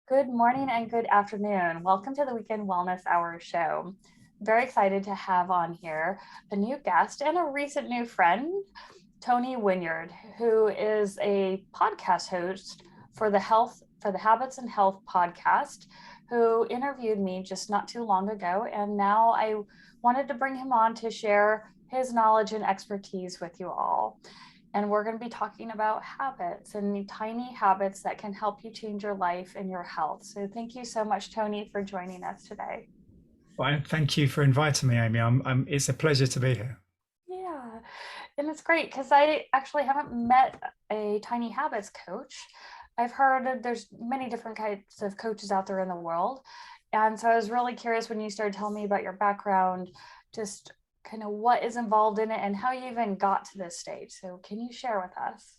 Good morning and good afternoon. Welcome to the Weekend Wellness Hour show. Very excited to have on here a new guest and a recent new friend, Tony Winyard, who is a podcast host for the Habits and Health podcast, who interviewed me just not too long ago. And now I wanted to bring him on to share his knowledge and expertise with you all. And we're going to be talking about habits and tiny habits that can help you change your life and your health. So thank you so much, Tony, for joining us today. Well, thank you for inviting me, Amy. It's a pleasure to be here. Yeah, and it's great because I actually haven't met a tiny habits coach. I've heard that there's many different types of coaches out there in the world. And so I was really curious when you started telling me about your background, just kind of what is involved in it and how you even got to this stage. So can you share with us?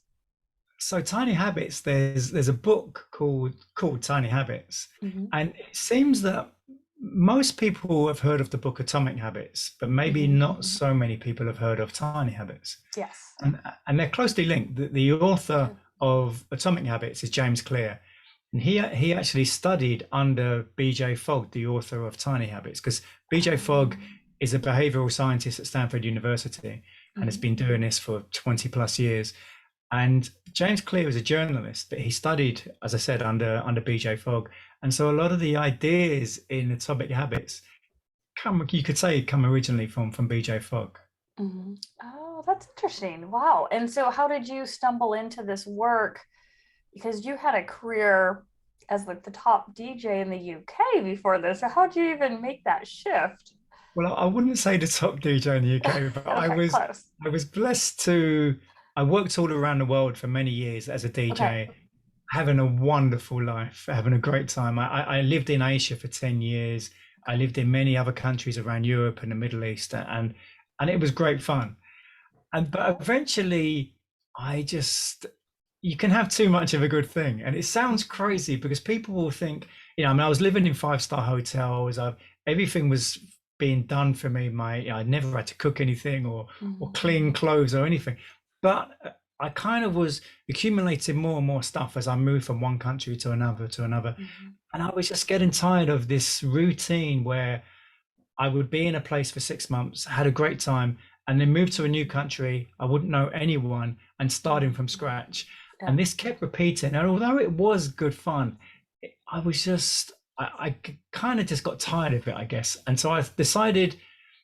So, Tiny Habits. There's a book called Tiny Habits, Mm-hmm. and it seems that most people have heard of the book Atomic Habits, but maybe Mm-hmm. not so many people have heard of Tiny Habits, Yes. and they're closely linked. The author of Atomic Habits is James Clear, and he actually studied under BJ Fogg, the author of Tiny Habits, because BJ Fogg is a behavioral scientist at Stanford University and has Mhm. been doing this for 20 plus years. And James Clear was a journalist, but he studied, as I said, under BJ Fogg. And so a lot of the ideas in Atomic Habits you could say, come originally from BJ Fogg. Mhm. Oh, that's interesting. Wow. And so, how did you stumble into this work? Because you had a career as like the top DJ in the UK before this. So, how did you even make that shift? Well, I wouldn't say the top DJ in the UK, but Okay, close. I was blessed to. I worked all around the world for many years as a Okay. DJ, having a wonderful life, having a great time. I lived in Asia for 10 years. I lived in many other countries around Europe and the Middle East, and it was great fun. And but eventually, I just you can have too much of a good thing, and it sounds crazy because people will think, I mean, I was living in five-star hotels. Everything was being done for me. I never had to cook anything or Mhm. clean clothes or anything. But I kind of was accumulating more and more stuff as I moved from one country to another, Mhm. and I was just getting tired of this routine where I would be in a place for 6 months, had a great time, and then move to a new country. I wouldn't know anyone and starting from Mhm. scratch. Yeah. And this kept repeating. And although it was good fun, I was just, I kind of just got tired of it, I guess. And so I decided,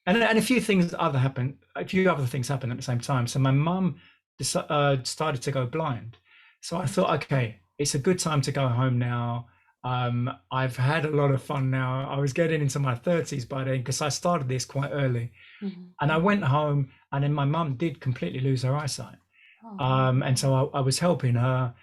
and a few other things happened at the same time. So my mum started to go blind. So I thought, okay, it's a good time to go home now. I've had a lot of fun now. I was getting into my 30s by then because I started this quite early. Mhm. And I went home, and then my mum did completely lose her eyesight. Oh. And so I was helping her.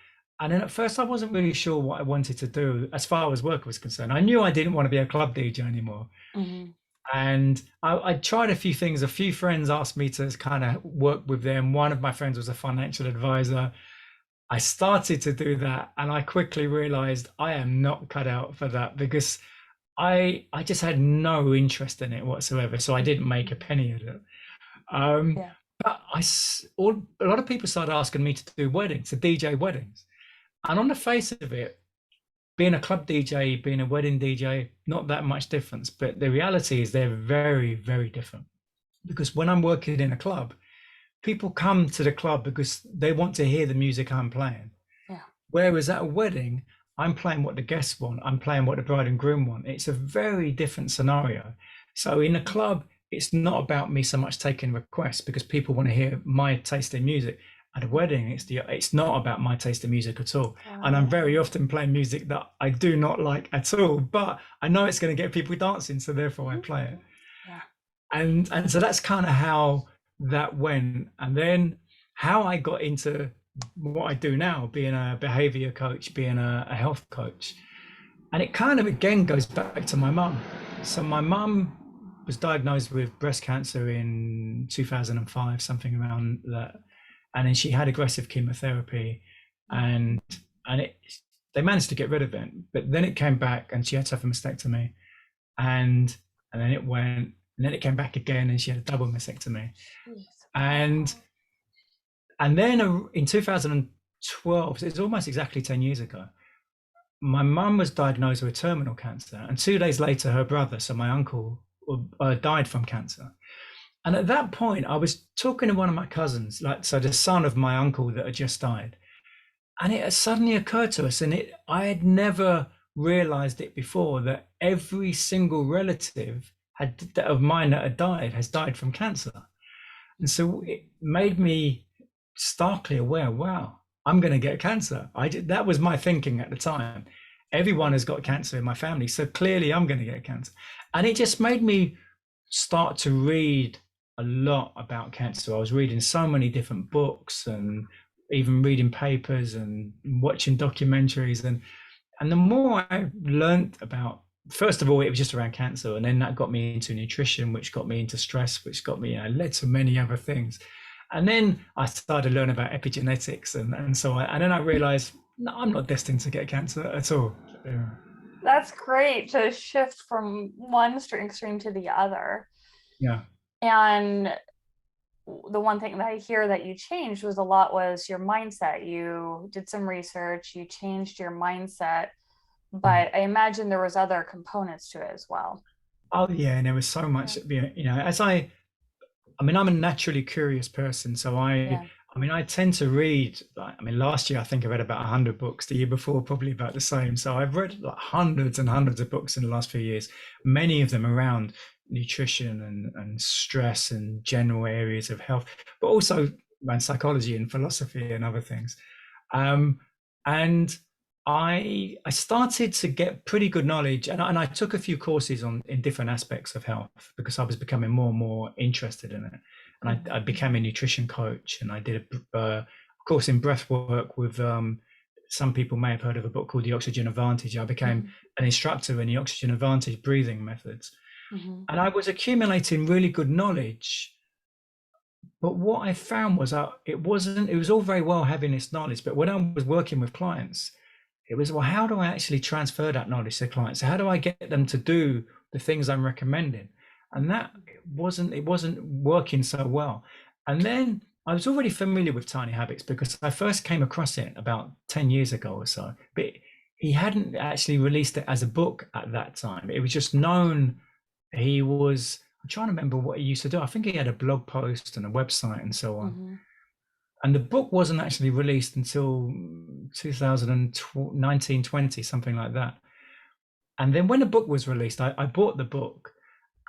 And then at first, I wasn't really sure what I wanted to do as far as work was concerned. I knew I didn't want to be a club DJ anymore. Mhm. And I tried a few things. A few friends asked me to kind of work with them. One of my friends was a financial advisor. I started to do that, and I quickly realized I am not cut out for that because I just had no interest in it whatsoever. So I didn't make a penny of it. Um, Yeah. but a lot of people started asking me to do weddings, to DJ weddings, and on the face of it, being a club DJ, being a wedding DJ, not that much difference. But the reality is they're very, very different. Because when I'm working in a club, people come to the club because they want to hear the music I'm playing. Yeah. Whereas at a wedding, I'm playing what the guests want. I'm playing what the bride and groom want. It's a very different scenario. So in a club, it's not about me so much taking requests because people want to hear my taste in music. At a wedding, it's not about my taste in music at all. And I'm very Oh. often playing music that I do not like at all, but I know it's going to get people dancing, so therefore I play it. Yeah. And so that's kind of how that went. And then how I got into what I do now, being a behavior coach, being a health coach. And it kind of again goes back to my mum. So my mum was diagnosed with breast cancer in 2005, something around that. And then she had aggressive chemotherapy, and and it they managed to get rid of it. But then it came back and she had to have a mastectomy. And then it went, and then it came back again and she had a double mastectomy. Jeez. And Wow. and then in 2012, so it's almost exactly 10 years ago, my mum was diagnosed with terminal cancer, and 2 days later, her brother, so my uncle, died from cancer. And at that point, I was talking to one of my cousins, like, so the son of my uncle that had just died. And it suddenly occurred to us, and I had never realized it before, that every single relative of mine that had died has died from cancer. And so it made me starkly aware, wow, I'm going to get cancer. That was my thinking at the time. Everyone has got cancer in my family, so clearly I'm going to get cancer. And it just made me start to read a lot about cancer. I was reading so many different books and even reading papers and watching documentaries. And the more I learned about, first of all, it was just around cancer. And then that got me into nutrition, which got me into stress, which got me, led to many other things. And then I started learning about epigenetics and so on. And then I realized, no, I'm not destined to get cancer at all. Yeah. That's great to shift from one extreme to the other. Yeah. And the one thing that I hear that you changed was your mindset. You did some research, you changed your mindset, but I imagine there was other components to it as well. Oh yeah, and there was so much, as I'm a naturally curious person, so I tend to read. Last year I think I read about 100 books. The year before probably about the same. So I've read like hundreds and hundreds of books in the last few years. Many of them around nutrition and stress and general areas of health, but also around psychology and philosophy and other things. And I started to get pretty good knowledge, and I took a few courses in different aspects of health because I was becoming more and more interested in it. And I became a nutrition coach, and I did a course in breath work with some people may have heard of a book called The Oxygen Advantage. I became an instructor in the Oxygen Advantage breathing methods. And I was accumulating really good knowledge. But what I found was it was all very well having this knowledge, but when I was working with clients, it was, well, how do I actually transfer that knowledge to clients? How do I get them to do the things I'm recommending? And that it wasn't working so well. And then I was already familiar with Tiny Habits because I first came across it about 10 years ago or so, but he hadn't actually released it as a book at that time. It was just known. I'm trying to remember what he used to do. I think he had a blog post and a website and so on. And the book wasn't actually released until 2019, 20, something like that. And then when the book was released, I bought the book,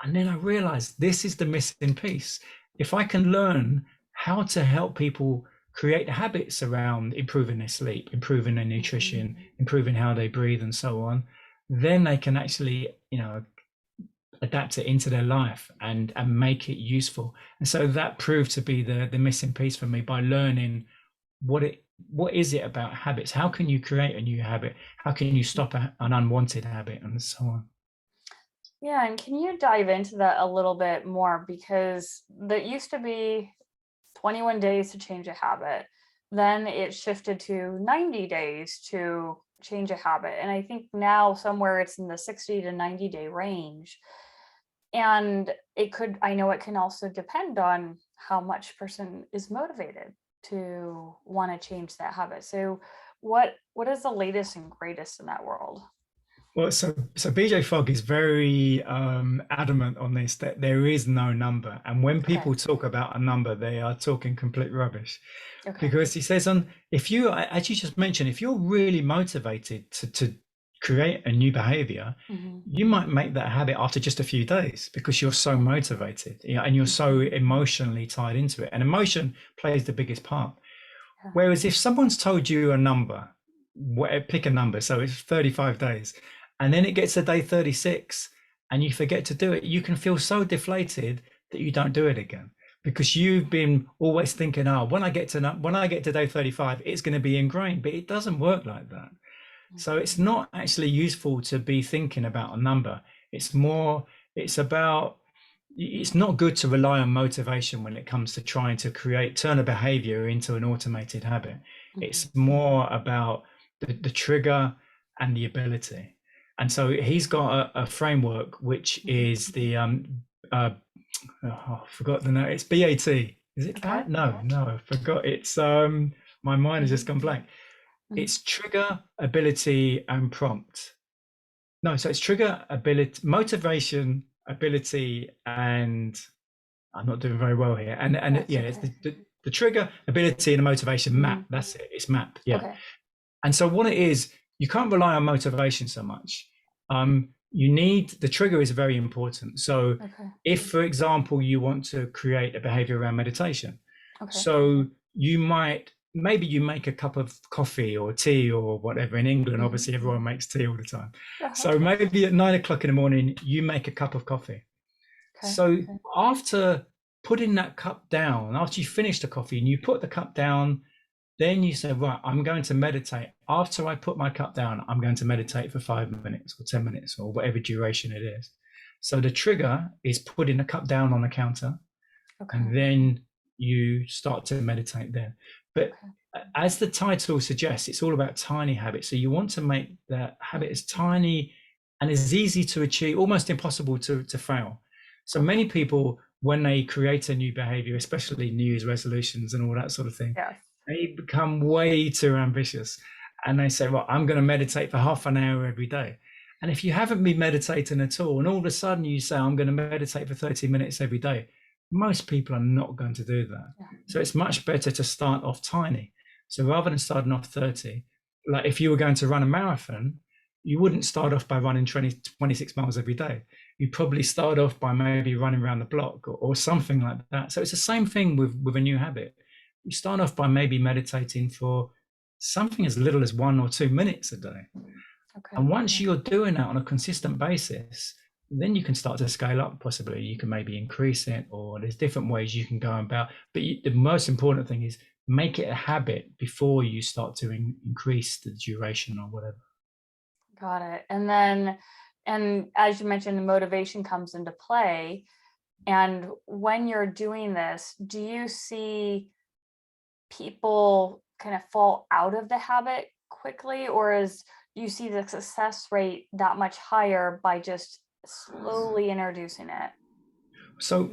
and then I realized this is the missing piece. If I can learn how to help people create habits around improving their sleep, improving their nutrition, improving how they breathe and so on, then they can actually, adapt it into their life and make it useful. And so that proved to be the missing piece for me, by learning what is it about habits? How can you create a new habit? How can you stop an unwanted habit, and so on? Yeah, and can you dive into that a little bit more? Because that used to be 21 days to change a habit. Then it shifted to 90 days to change a habit. And I think now somewhere it's in the 60 to 90 day range. And I know it can also depend on how much person is motivated to want to change that habit. So what is the latest and greatest in that world? Well, so BJ Fogg is very adamant on this, that there is no number. And when people talk about a number, they are talking complete rubbish. Because he says, if you, as you just mentioned, if you're really motivated to create a new behavior, you might make that habit after just a few days because you're so motivated, and you're so emotionally tied into it. And emotion plays the biggest part. Whereas if someone's told you a number, pick a number, so it's 35 days, and then it gets to day 36 and you forget to do it, you can feel so deflated that you don't do it again, because you've been always thinking, when I get to day 35, it's going to be ingrained. But it doesn't work like that. So it's not actually useful to be thinking about a number. It's not good to rely on motivation when it comes to trying to turn a behavior into an automated habit. It's more about the trigger and the ability. And so he's got a framework, which is the I forgot the name. It's BAT. Is it BAT? No, I forgot. It's my mind has just gone blank. It's trigger, ability, and prompt. No, so it's trigger, ability, motivation, ability, and I'm not doing very well here. And yeah, it's the trigger, ability, and the motivation map. That's it. It's map. Yeah. Okay. And so what it is, you can't rely on motivation so much. You need, the trigger is very important. So if, for example, you want to create a behavior around meditation, so you might, maybe you make a cup of coffee or tea or whatever. In England, obviously everyone makes tea all the time. So maybe at 9 o'clock in the morning, you make a cup of coffee. So after putting that cup down, after you finish the coffee and you put the cup down, then you say, right, I'm going to meditate. After I put my cup down, I'm going to meditate for 5 minutes or 10 minutes or whatever duration it is. So the trigger is putting the cup down on the counter, and then you start to meditate there. But as the title suggests, it's all about tiny habits. So you want to make that habit as tiny and as easy to achieve, almost impossible to fail. So many people, when they create a new behavior, especially New Year's resolutions and all that sort of thing, they become way too ambitious, and they say, well, I'm going to meditate for half an hour every day. And if you haven't been meditating at all, and all of a sudden you say, I'm going to meditate for 30 minutes every day, most people are not going to do that. So it's much better to start off tiny. So rather than starting off 30, like if you were going to run a marathon, you wouldn't start off by running 26 miles every day. You'd probably start off by maybe running around the block or something like that. So it's the same thing with a new habit. You start off by maybe meditating for something as little as 1 or 2 minutes a day. And once you're doing that on a consistent basis, then you can start to scale up. Possibly you can maybe increase it, or there's different ways you can go about. But the most important thing is make it a habit before you start to increase the duration or whatever. Got it. And then, and as you mentioned, the motivation comes into play. And when you're doing this, do you see people kind of fall out of the habit quickly, or do you see the success rate that much higher by just slowly introducing it? So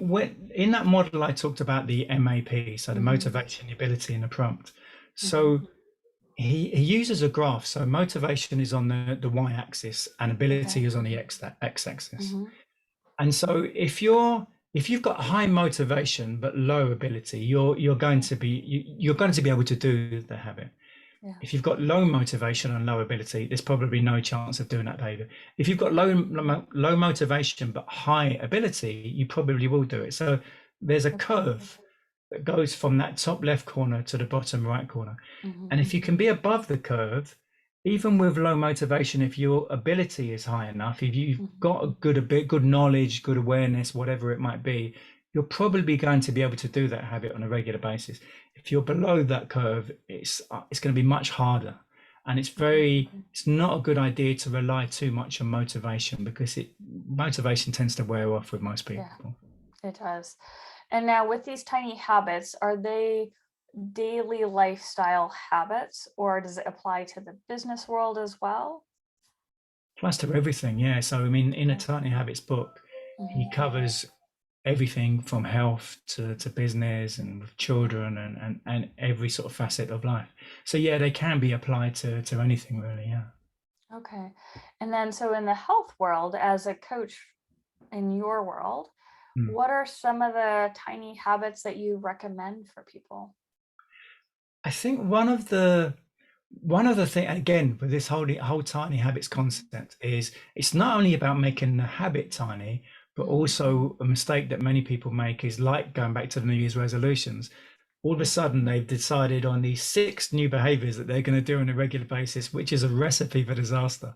in that model, I talked about the MAP, so the motivation, the ability, and the prompt. So he uses a graph. So motivation is on the y-axis and ability is on the x-axis. And so if you've got high motivation but low ability, you're going to be able to do the habit. If you've got low motivation and low ability, there's probably no chance of doing that behavior. If you've got low motivation but high ability, you probably will do it. So there's a curve that goes from that top left corner to the bottom right corner. And if you can be above the curve, even with low motivation, if your ability is high enough, if you've got a good knowledge, good awareness, whatever it might be, you're probably going to be able to do that habit on a regular basis. If you're below that curve, it's going to be much harder. And it's not a good idea to rely too much on motivation, because motivation tends to wear off with most people. Yeah, it does. And now with these tiny habits, are they daily lifestyle habits, or does it apply to the business world as well? Applies to everything, yeah. So I mean, in a Tiny Habits book, he covers everything from health to business and with children and every sort of facet of life. So yeah, they can be applied to anything really, yeah. Okay. And then so in the health world, as a coach in your world, what are some of the tiny habits that you recommend for people? I think one of the thing, again, with this whole tiny habits concept, is it's not only about making the habit tiny, but also a mistake that many people make is, like going back to the New Year's resolutions, all of a sudden they've decided on these 6 new behaviors that they're going to do on a regular basis, which is a recipe for disaster.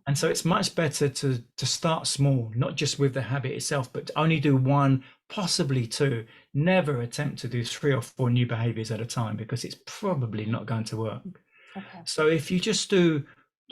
And so it's much better to start small, not just with the habit itself, but to only do 1, possibly 2. Never attempt to do 3 or 4 new behaviors at a time, because it's probably not going to work. So if you just do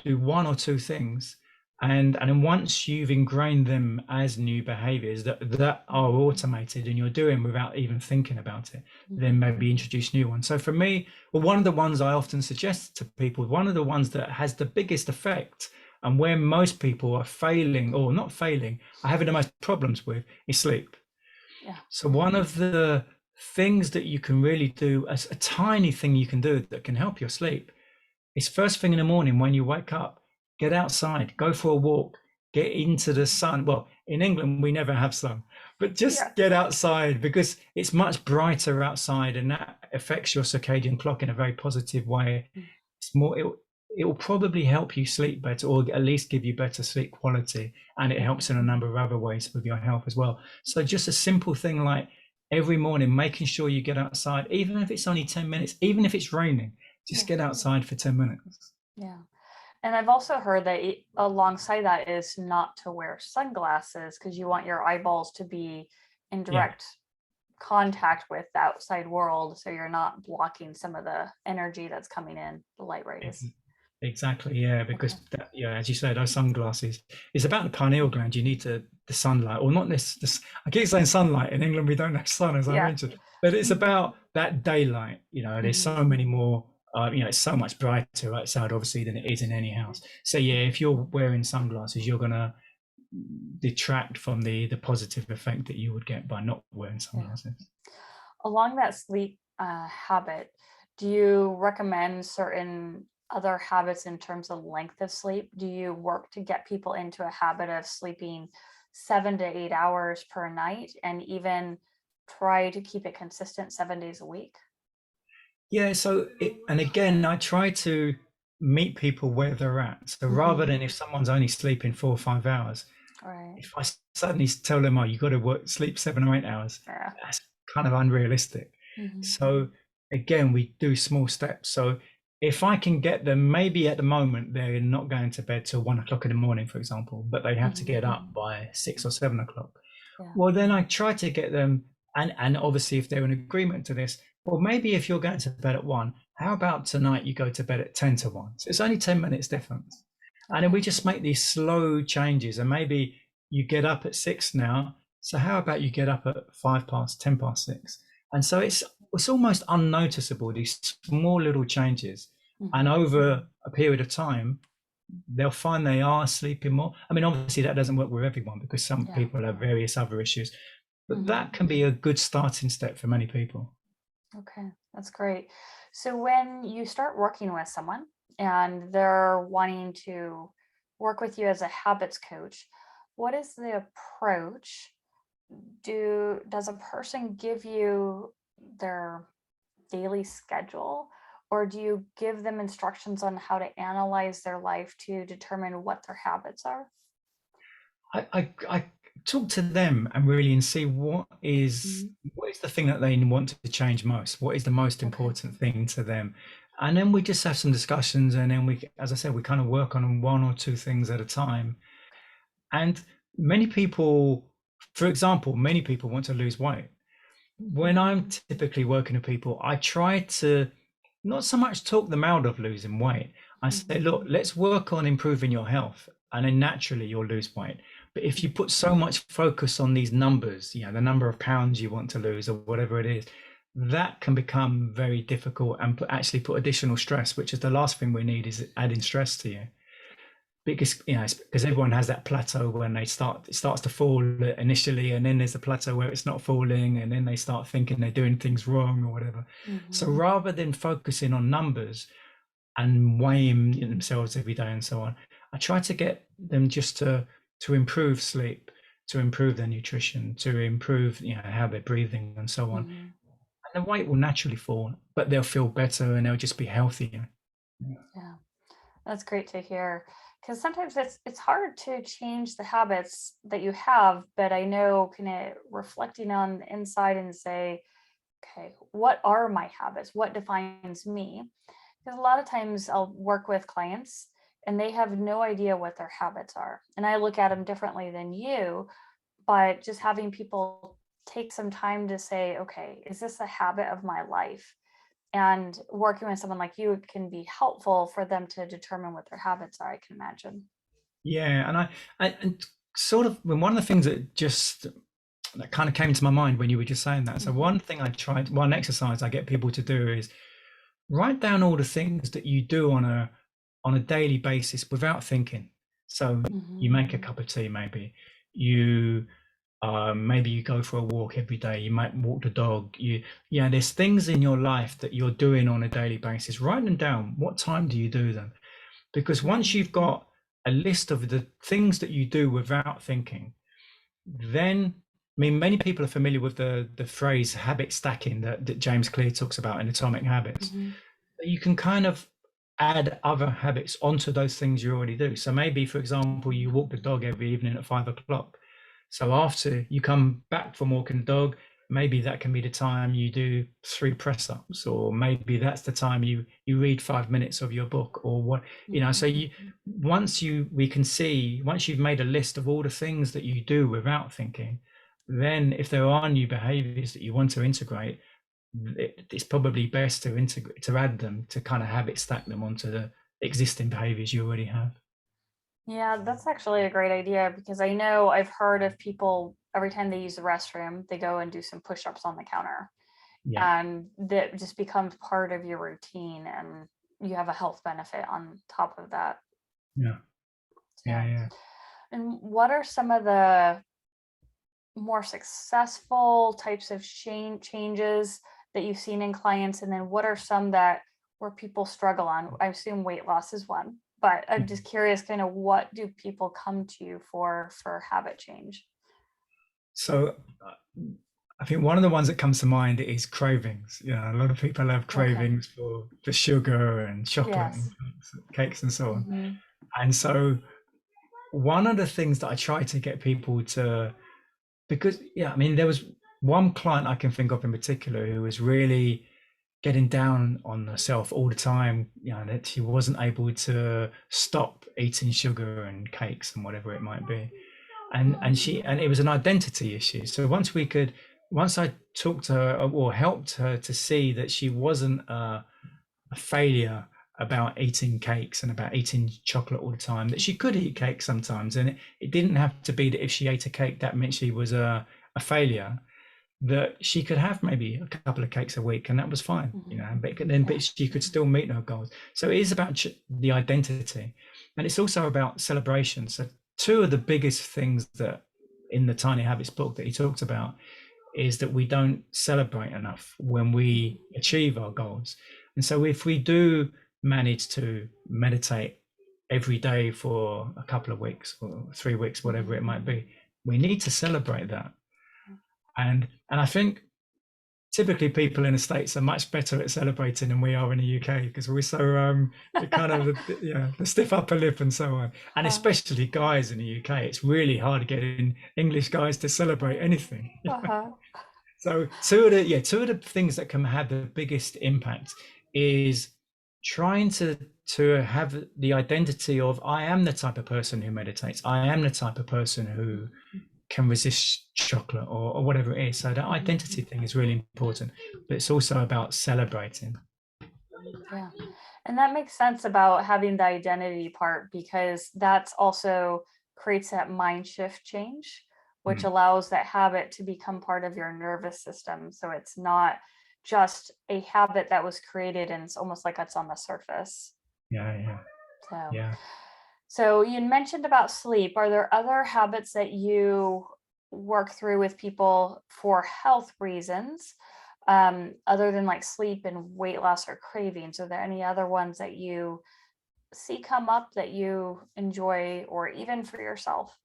1 or 2 things, and then once you've ingrained them as new behaviors that are automated and you're doing without even thinking about it, then maybe introduce new ones. So for me, well, one of the ones I often suggest to people, one of the ones that has the biggest effect and where most people are failing, or not failing, are having the most problems with, is sleep. So one of the things that you can really do, a tiny thing you can do that can help your sleep, It's first thing in the morning when you wake up, get outside, go for a walk, get into the sun. Well, in England, we never have sun, but Yeah. just get outside because it's much brighter outside and that affects your circadian clock in a very positive way. It's more, it will probably help you sleep better or at least give you better sleep quality. And it helps in a number of other ways with your health as well. So just a simple thing like every morning, making sure you get outside, even if it's only 10 minutes, even if it's raining, just Yeah. get outside for 10 minutes. Yeah. And I've also heard that alongside that is not to wear sunglasses because you want your eyeballs to be in Yeah, direct contact with the outside world, so you're not blocking some of the energy that's coming in, the light rays. exactly. Yeah, Okay. because that, yeah, as you say, those sunglasses, it's about the pineal gland. You need the sunlight, or not this. I keep saying sunlight. In England, we don't have sun, as I Yeah. mentioned, but it's Mhm. about that daylight. There's Mhm. so many more. It's so much brighter outside, obviously, than it is in any house. So yeah, if you're wearing sunglasses, you're gonna detract from the positive effect that you would get by not wearing Yeah. sunglasses. Along that sleep habit, do you recommend certain other habits in terms of length of sleep? Do you work to get people into a habit of sleeping 7 to 8 hours per night and even try to keep it consistent 7 days a week? Yeah, so and again, I try to meet people where they're at. So rather Hmm. than if someone's only sleeping 4 or 5 hours, Right. if I suddenly tell them, "Oh, you got to sleep 7 or 8 hours," Yeah. that's kind of unrealistic. Hmm. So again, we do small steps. So if I can get them, maybe at the moment they're not going to bed till 1 o'clock in the morning, for example, but they have to Hmm. get up by 6 or 7 o'clock. Yeah. Well, then I try to get them, and obviously if they're in agreement to this, well, maybe if you're going to bed at 1, how about tonight you go to bed at 10 to 1? So it's only 10 minutes difference. And then Okay. we just make these slow changes. And maybe you get up at 6 now. So how about you get up at 5 past, 10 past 6? And so it's almost unnoticeable, these small little changes. And Hmm. over a period of time, they'll find they are sleeping more. I mean, obviously that doesn't work with everyone because some Yeah. people have various other issues, but Hmm. that can be a good starting step for many people. Okay, that's great. So when you start working with someone and they're wanting to work with you as a habits coach, what is the approach? Does a person give you their daily schedule, or do you give them instructions on how to analyze their life to determine what their habits are? I talk to them and really and see Mhm. what is the thing that they want to change most, what is the most Okay. important thing to them, and then we just have some discussions, and then we, as I said, we kind of work on one or two things at a time. And many people, for example, many people want to lose weight. When Mhm. I'm typically working with people, I try to not so much talk them out of losing weight. I say, Mhm. look, let's work on improving your health, and then naturally you'll lose weight. But if you put so much focus on these numbers, the number of pounds you want to lose or whatever it is, that can become very difficult and actually put additional stress, which is the last thing we need is adding stress to you because because everyone has that plateau when it starts to fall initially, and then there's a plateau where it's not falling, and then they start thinking they're doing things wrong or whatever. So Mhm. rather than focusing on numbers and weighing themselves every day and so on, I try to get them just to improve sleep, to improve their nutrition, to improve how they're breathing and so on, Mhm. and the weight will naturally fall, but they'll feel better and they'll just be healthier. Yeah. That's great to hear because sometimes it's hard to change the habits that you have, but I know kind of reflecting on the inside and say, okay, what are my habits? What defines me? Because a lot of times I'll work with clients and they have no idea what their habits are. And I look at them differently than you, but just having people take some time to say, okay, is this a habit of my life? And working with someone like you can be helpful for them to determine what their habits are, I can imagine. Yeah, and and sort of when one of the things that kind of came to my mind when you were just saying that. So Mhm. one exercise I get people to do is write down all the things that you do on a daily basis without thinking. So you Mhm. make a cup of tea, maybe you Maybe you go for a walk every day. You might walk the dog. There's things in your life that you're doing on a daily basis. Write them down. What time do you do them? Because once you've got a list of the things that you do without thinking, then, I mean, many people are familiar with the phrase habit stacking that James Clear talks about in Atomic Habits. You can kind of add other habits onto those things you already do. So maybe, for example, you walk the dog every evening at 5 o'clock. So after you come back from walking the dog, maybe that can be the time you do 3 press ups, or maybe that's the time you read 5 minutes of your book, or what, so once you've made a list of all the things that you do without thinking, then if there are new behaviors that you want to integrate, it's probably best to add them, to kind of habit stack them onto the existing behaviors you already have. Yeah, that's actually a great idea, because I know I've heard of people, every time they use the restroom, they go and do some push-ups on the counter. Yeah. And that just becomes part of your routine, and you have a health benefit on top of that. Yeah. Yeah. And what are some of the more successful types of changes that you've seen in clients? And then what are some that where people struggle on? I assume weight loss is one, but I'm just curious, kind of what do people come to you for habit change? So I think one of the ones that comes to mind is cravings. A lot of people have cravings for sugar and chocolate and cakes and so on. And so one of the things that I try to get people to, because there was one client I can think of in particular who was really getting down on herself all the time, that she wasn't able to stop eating sugar and cakes and whatever it might be. And it was an identity issue. So once I talked to her, or helped her to see that she wasn't a failure about eating cakes and about eating chocolate all the time, that she could eat cake sometimes, and it didn't have to be that if she ate a cake that meant she was a failure, that she could have maybe a couple of cakes a week and that was fine, but she could still meet her goals. So it is about the identity, and it's also about celebration. So two of the biggest things that in the Tiny Habits book that he talked about is that we don't celebrate enough when we achieve our goals. And so if we do manage to meditate every day for a couple of weeks or 3 weeks, whatever it might be, we need to celebrate that. And I think typically people in the States are much better at celebrating than we are in the UK, because we're so kind of the stiff upper lip and so on. And especially guys in the UK, it's really hard getting English guys to celebrate anything. So two of the things that can have the biggest impact is trying to have the identity of, I am the type of person who meditates. I am the type of person who can resist chocolate or whatever it is. So that identity thing is really important, but it's also about celebrating. Yeah. And that makes sense about having the identity part, because that's also creates that mind shift change, which allows that habit to become part of your nervous system. So it's not just a habit that was created and it's almost like it's on the surface. So you mentioned about sleep. Are there other habits that you work through with people for health reasons, other than like sleep and weight loss or cravings? Are there any other ones that you see come up that you enjoy, or even for yourself?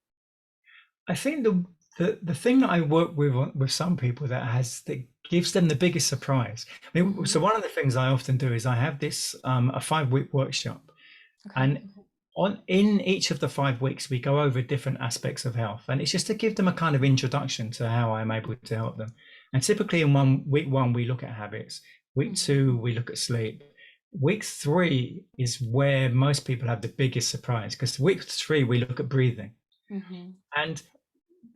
I think the thing that I work with some people that gives them the biggest surprise. So one of the things I often do is I have this a 5-week workshop, and in each of the 5 weeks we go over different aspects of health, and it's just to give them a kind of introduction to how I'm able to help them. And typically in week one we look at habits, week 2 we look at sleep, week 3 is where most people have the biggest surprise, because week 3 we look at breathing. And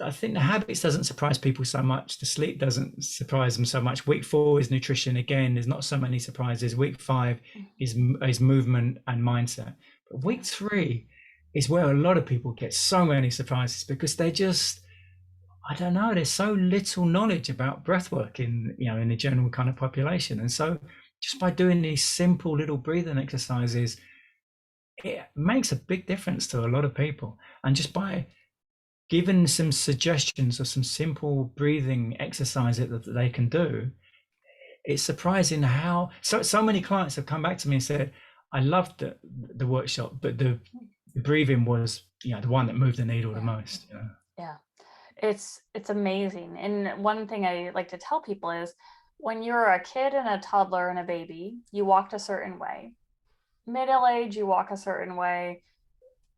I think the habits doesn't surprise people so much, the sleep doesn't surprise them so much. Week 4 is nutrition. Again, there's not so many surprises. Week 5 is movement and mindset. But week 3 is where a lot of people get so many surprises, because they just, I don't know, there's so little knowledge about breathwork in the general kind of population. And so just by doing these simple little breathing exercises, it makes a big difference to a lot of people. And just by given some suggestions of some simple breathing exercises that they can do, it's surprising how so many clients have come back to me and said, I loved the workshop, but the breathing was, you know, the one that moved the needle the most, you know. Yeah, it's amazing. And one thing I like to tell people is, when you're a kid and a toddler and a baby, you walked a certain way. Middle age, you walk a certain way.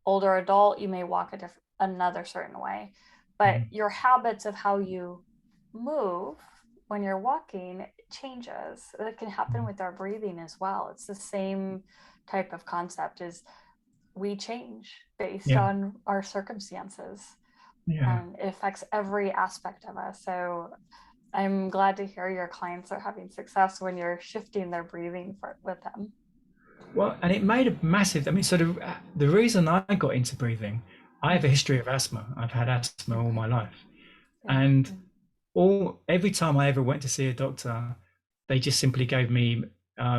Older adult, you may walk another certain way. But your habits of how you move when you're walking changes. That can happen with our breathing as well. It's the same type of concept, is we change based Yeah, on our circumstances. yeah. It affects every aspect of us. So I'm glad to hear your clients are having success when you're shifting their breathing with them. Well, and it made a massive, I mean, sort of the reason I got into breathing, I have a history of asthma. I've had asthma all my life. And every time I ever went to see a doctor, they just simply gave me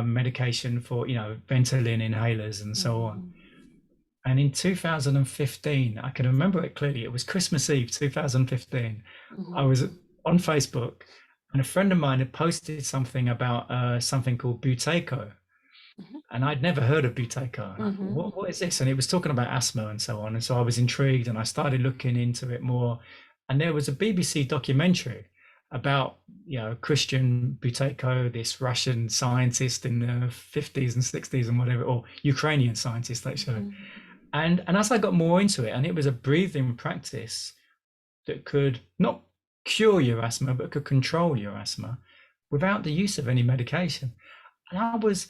medication for, you know, Ventolin inhalers and so on. And in 2015, I can remember it clearly. It was Christmas Eve, 2015. I was on Facebook, and a friend of mine had posted something about something called Buteyko. And I'd never heard of Buteyko. What is this? And it was talking about asthma and so on. And so I was intrigued, and I started looking into it more. And there was a BBC documentary about, you know, Christian Buteyko, this Russian scientist in the 50s and 60s and whatever, or Ukrainian scientist, actually. And as I got more into it, and it was a breathing practice that could not cure your asthma, but could control your asthma without the use of any medication. And I was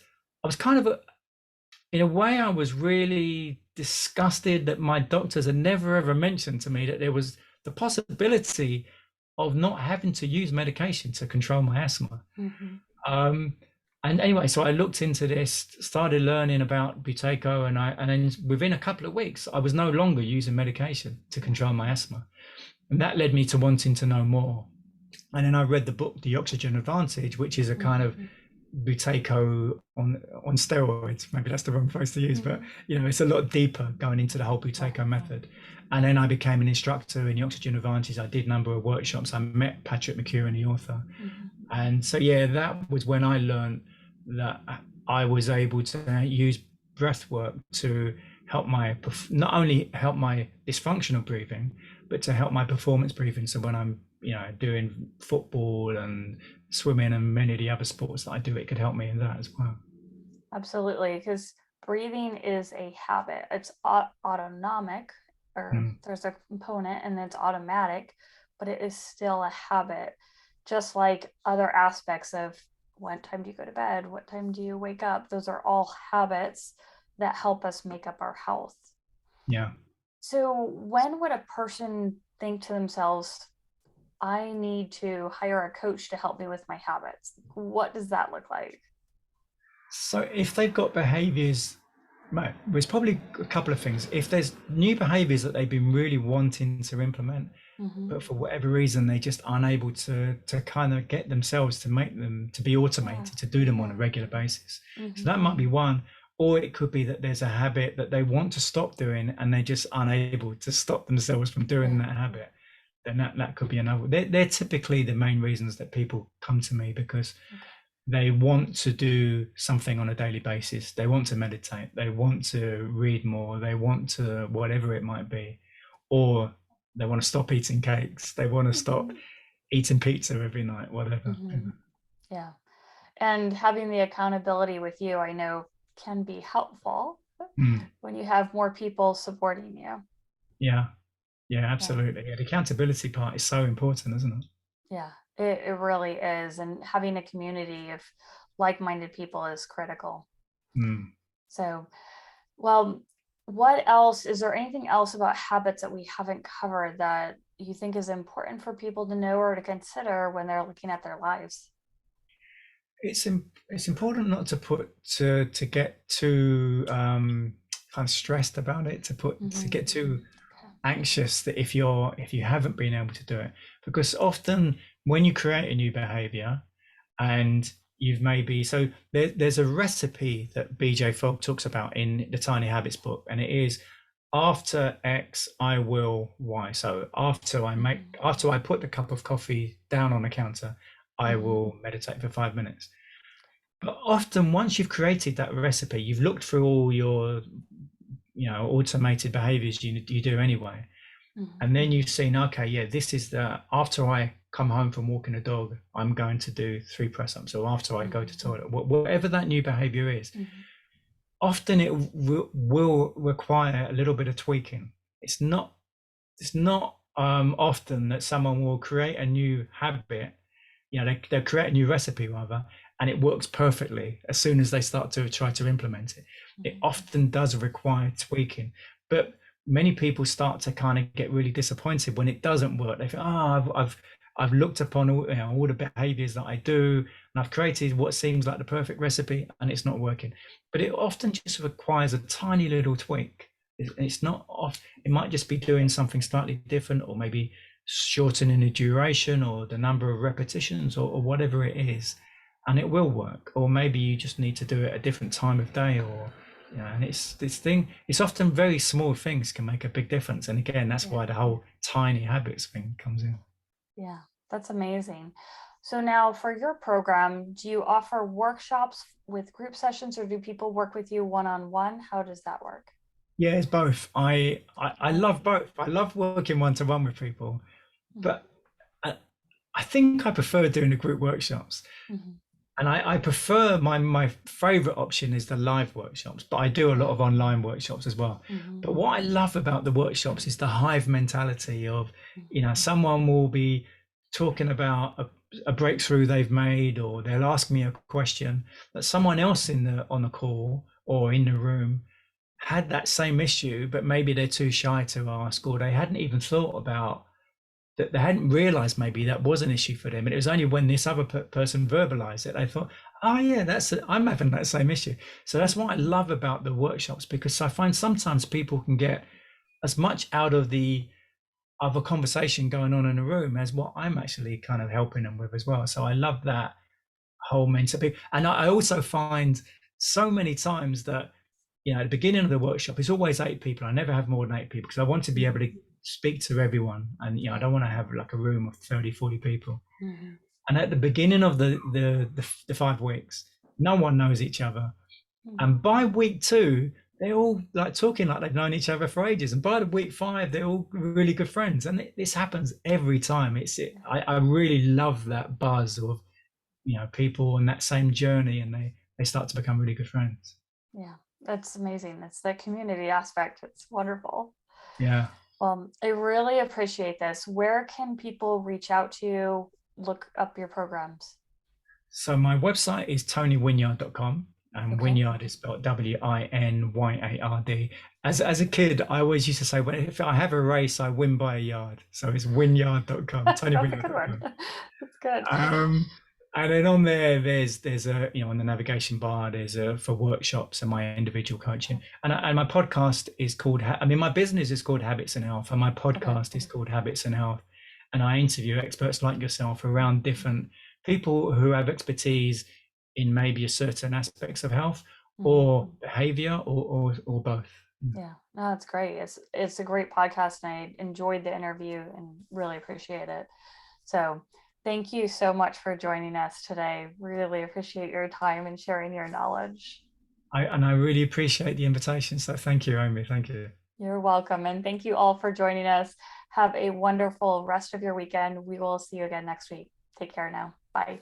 kind of, in a way, I was really disgusted that my doctors had never ever mentioned to me that there was the possibility of not having to use medication to control my asthma. And anyway, so I looked into this, started learning about Buteyko, and then within a couple of weeks, I was no longer using medication to control my asthma. And that led me to wanting to know more. And then I read the book, The Oxygen Advantage, which is a kind of Buteyko on steroids. Maybe that's the wrong phrase to use, but, you know, it's a lot deeper going into the whole Buteyko method. And then I became an instructor in The Oxygen Advantage. I did a number of workshops. I met Patrick McEwen, the author. And so, yeah, that was when I learned that I was able to use breath work to help not only help my dysfunctional breathing, but to help my performance breathing. So when I'm, you know, doing football and swimming and many of the other sports that I do, it could help me in that as well. Absolutely, because breathing is a habit. It's autonomic, or there's a component, and it's automatic, but it is still a habit, just like other aspects of what time do you go to bed, what time do you wake up. Those are all habits that help us make up our health. Yeah. So when would a person think to themselves, I need to hire a coach to help me with my habits? What does that look like? So if they've got behaviors, there's probably a couple of things. If there's new behaviors that they've been really wanting to implement, but for whatever reason they just unable to kind of get themselves to make them to be automated, to do them on a regular basis. So that might be one. Or it could be that there's a habit that they want to stop doing and they're just unable to stop themselves from doing that habit. Then that could be another. They're typically the main reasons that people come to me, because they want to do something on a daily basis. They want to meditate. They want to read more. They want to, whatever it might be. Or they want to stop eating cakes. They want to stop eating pizza every night, whatever. Yeah. And having the accountability with you, I know, can be helpful when you have more people supporting you. Yeah, absolutely. Yeah, the accountability part is so important, isn't it? Yeah, it really is. And having a community of like-minded people is critical. So, well, what else, is there anything else about habits that we haven't covered that you think is important for people to know or to consider when they're looking at their lives? It's important not to get too kind of stressed about it, to get too anxious that if you haven't been able to do it, because often when you create a new behavior and you've maybe, so there's a recipe that BJ Fogg talks about in the Tiny Habits book, and it is, after X, I will Y. So after I put the cup of coffee down on the counter, I will meditate for 5 minutes. But often once you've created that recipe, you've looked through all your, automated behaviors you do anyway. And then you've seen, okay, yeah, this is after I come home from walking a dog, I'm going to do 3 press-ups, or after I go to toilet, whatever that new behavior is. Often it will require a little bit of tweaking. It's not often that someone will create a new habit, they'll create a new recipe rather, and it works perfectly as soon as they start to try to implement it. It often does require tweaking, but many people start to kind of get really disappointed when it doesn't work. They think, I've looked upon all the behaviors that I do, and I've created what seems like the perfect recipe, and it's not working. But it often just requires a tiny little tweak. It's not off. It might just be doing something slightly different, or maybe shortening the duration or the number of repetitions, or whatever it is, and it will work. Or maybe you just need to do it at a different time of day, or and it's often very small things can make a big difference. And again, that's why the whole tiny habits thing comes in. Yeah, that's amazing. So now for your program, do you offer workshops with group sessions, or do people work with you one-on-one? How does that work? Yeah, it's both. I love both. I love working one-to-one with people, but I think I prefer doing the group workshops. And I prefer, my favorite option is the live workshops, but I do a lot of online workshops as well. But what I love about the workshops is the hive mentality of, someone will be talking about a breakthrough they've made, or they'll ask me a question that someone else on the call or in the room had that same issue, but maybe they're too shy to ask, or they hadn't even thought about that, they hadn't realized maybe that was an issue for them. And it was only when this other person verbalized it, they thought, oh yeah, I'm having that same issue. So that's what I love about the workshops, because I find sometimes people can get as much out of the other conversation going on in a room as what I'm actually kind of helping them with as well. So I love that whole mentality. And I also find so many times that, at the beginning of the workshop, it's always 8 people. I never have more than 8 people, because I want to be able to speak to everyone, and I don't want to have like a room of 30-40 people. And at the beginning of the 5 weeks, no one knows each other, and by week 2 they're all like talking like they've known each other for ages, and by the week 5 they're all really good friends. And this happens every time. I really love that buzz of people on that same journey, and they start to become really good friends. Yeah, that's amazing. That's the community aspect. It's wonderful. Yeah. Well, I really appreciate this. Where can people reach out to look up your programs? So my website is tonywinyard.com, and Winyard is spelled Winyard. As a kid, I always used to say, if I have a race, I win by a yard. So it's winyard.com. Tonywinyard.com. That's good. And then on there's a on the navigation bar, there's for workshops and my individual coaching, and my podcast is called my business is called Habits and Health, and my podcast is called Habits and Health, and I interview experts like yourself around different people who have expertise in maybe a certain aspects of health or behavior or both. Yeah, no, that's great. It's a great podcast, and I enjoyed the interview and really appreciate it. So thank you so much for joining us today. Really appreciate your time and sharing your knowledge. I really appreciate the invitation. So thank you, Amy. Thank you. You're welcome. And thank you all for joining us. Have a wonderful rest of your weekend. We will see you again next week. Take care now. Bye.